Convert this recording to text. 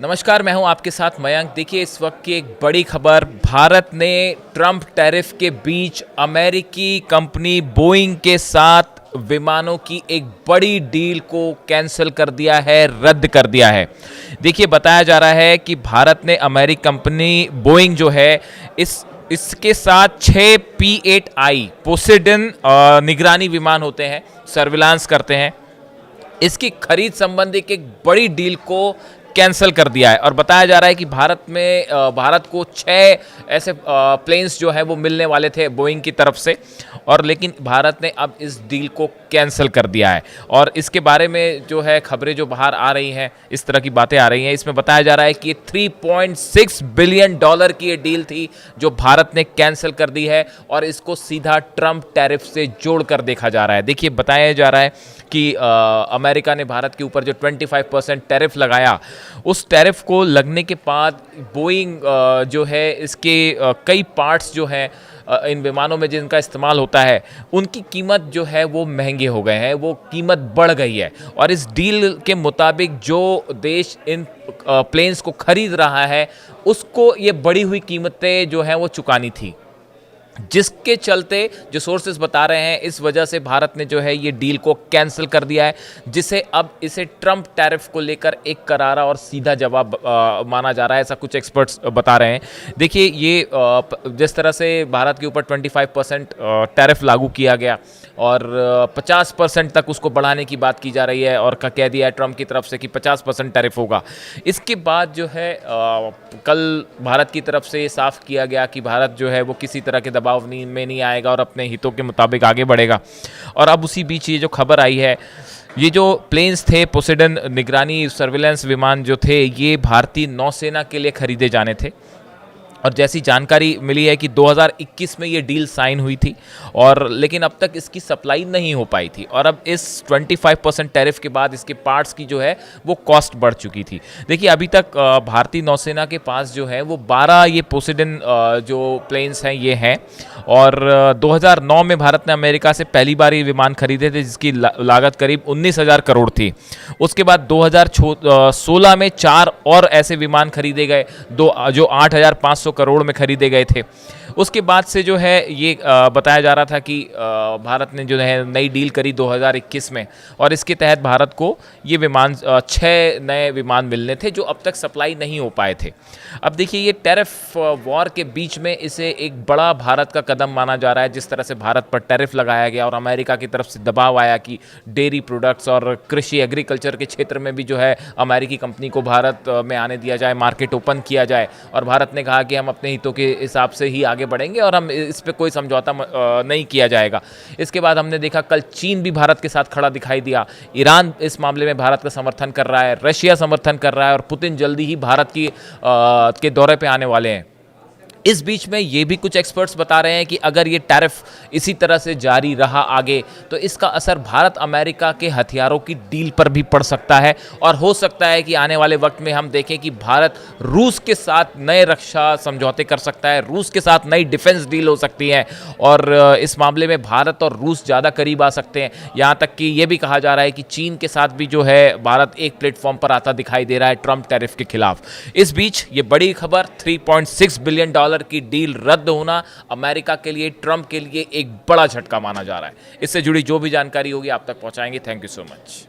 नमस्कार, मैं हूं आपके साथ मयंक। देखिए, इस वक्त की एक बड़ी खबर, भारत ने ट्रंप टैरिफ के बीच अमेरिकी कंपनी बोइंग के साथ विमानों की एक बड़ी डील को कैंसिल कर दिया है, रद्द कर दिया है। देखिए, बताया जा रहा है कि भारत ने अमेरिकी कंपनी बोइंग जो है इसके साथ 6 P-8I पोसेडन निगरानी विमान होते हैं, सर्विलांस करते हैं, इसकी खरीद संबंधी एक बड़ी डील को कैंसिल कर दिया है। और बताया जा रहा है कि भारत को 6 ऐसे प्लेन्स जो है वो मिलने वाले थे बोइंग की तरफ से, और लेकिन भारत ने अब इस डील को कैंसिल कर दिया है। और इसके बारे में जो है खबरें जो बाहर आ रही हैं, इस तरह की बातें आ रही हैं, इसमें बताया जा रहा है कि $3.6 बिलियन की ये डील थी जो भारत ने कैंसिल कर दी है, और इसको सीधा ट्रंप टैरिफ से जोड़कर देखा जा रहा है। देखिए, बताया जा रहा है कि अमेरिका ने भारत के ऊपर जो 25% टैरिफ लगाया, उस टैरिफ को लगने के बाद बोइंग जो है इसके कई पार्ट्स जो हैं इन विमानों में जिनका इस्तेमाल होता है, उनकी कीमत जो है वो महंगे हो गए हैं, वो कीमत बढ़ गई है। और इस डील के मुताबिक जो देश इन प्लेन्स को खरीद रहा है, उसको ये बढ़ी हुई कीमतें जो हैं वो चुकानी थी, जिसके चलते जो सोर्सेस बता रहे हैं इस वजह से भारत ने जो है ये डील को कैंसिल कर दिया है, जिसे अब इसे ट्रंप टैरिफ को लेकर एक करारा और सीधा जवाब माना जा रहा है, ऐसा कुछ एक्सपर्ट्स बता रहे हैं। देखिए, ये जिस तरह से भारत के ऊपर 25% टैरिफ लागू किया गया और 50% तक उसको बढ़ाने की बात की जा रही है, और कह दिया है ट्रंप की तरफ से कि 50% टैरिफ होगा। इसके बाद जो है कल भारत की तरफ से साफ किया गया कि भारत जो है वो किसी तरह के दबाव में नहीं आएगा और अपने हितों के मुताबिक आगे बढ़ेगा। और अब उसी बीच ये जो खबर आई है, ये जो प्लेन्स थे पोसेडन निगरानी सर्विलेंस विमान जो थे, ये भारतीय नौसेना के लिए खरीदे जाने थे। और जैसी जानकारी मिली है कि 2021 में ये डील साइन हुई थी, और लेकिन अब तक इसकी सप्लाई नहीं हो पाई थी, और अब इस 25% टैरिफ के बाद इसके पार्ट्स की जो है वो कॉस्ट बढ़ चुकी थी। देखिए, अभी तक भारतीय नौसेना के पास जो है वो 12 ये पोसेडन जो प्लेन्स हैं ये हैं, और 2009 में भारत ने अमेरिका से पहली बार ये विमान खरीदे थे, जिसकी लागत करीब 19,000 करोड़ थी। उसके बाद 2016 में 4 और ऐसे विमान खरीदे गए, जो 8,500 करोड़ में खरीदे गए थे। उसके बाद से जो है ये बताया जा रहा था कि भारत ने जो है नई डील करी 2021 में, और इसके तहत भारत को ये विमान 6 नए विमान मिलने थे जो अब तक सप्लाई नहीं हो पाए थे। अब देखिए, ये टैरिफ वॉर के बीच में इसे एक बड़ा भारत का कदम माना जा रहा है, जिस तरह से भारत पर टैरिफ लगाया गया और अमेरिका की तरफ से दबाव आया कि डेयरी प्रोडक्ट्स और कृषि एग्रीकल्चर के क्षेत्र में भी जो है अमेरिकी कंपनी को भारत में आने दिया जाए, मार्केट ओपन किया जाए। और भारत ने कहा कि हम अपने हितों के हिसाब से ही आगे बढ़ेंगे और हम इस पे कोई समझौता नहीं किया जाएगा। इसके बाद हमने देखा कल चीन भी भारत के साथ खड़ा दिखाई दिया, ईरान इस मामले में भारत का समर्थन कर रहा है, रशिया समर्थन कर रहा है, और पुतिन जल्दी ही भारत के दौरे पे आने वाले हैं। इस बीच में ये भी कुछ एक्सपर्ट्स बता रहे हैं कि अगर ये टैरिफ इसी तरह से जारी रहा आगे, तो इसका असर भारत अमेरिका के हथियारों की डील पर भी पड़ सकता है, और हो सकता है कि आने वाले वक्त में हम देखें कि भारत रूस के साथ नए रक्षा समझौते कर सकता है, रूस के साथ नई डिफेंस डील हो सकती है, और इस मामले में भारत और रूस ज़्यादा करीब आ सकते हैं। यहाँ तक कि ये भी कहा जा रहा है कि चीन के साथ भी जो है भारत एक प्लेटफॉर्म पर आता दिखाई दे रहा है ट्रंप टैरिफ के खिलाफ। इस बीच ये बड़ी खबर, $3.6 बिलियन की डील रद्द होना अमेरिका के लिए, ट्रंप के लिए एक बड़ा झटका माना जा रहा है। इससे जुड़ी जो भी जानकारी होगी आप तक पहुंचाएंगे। Thank you so much.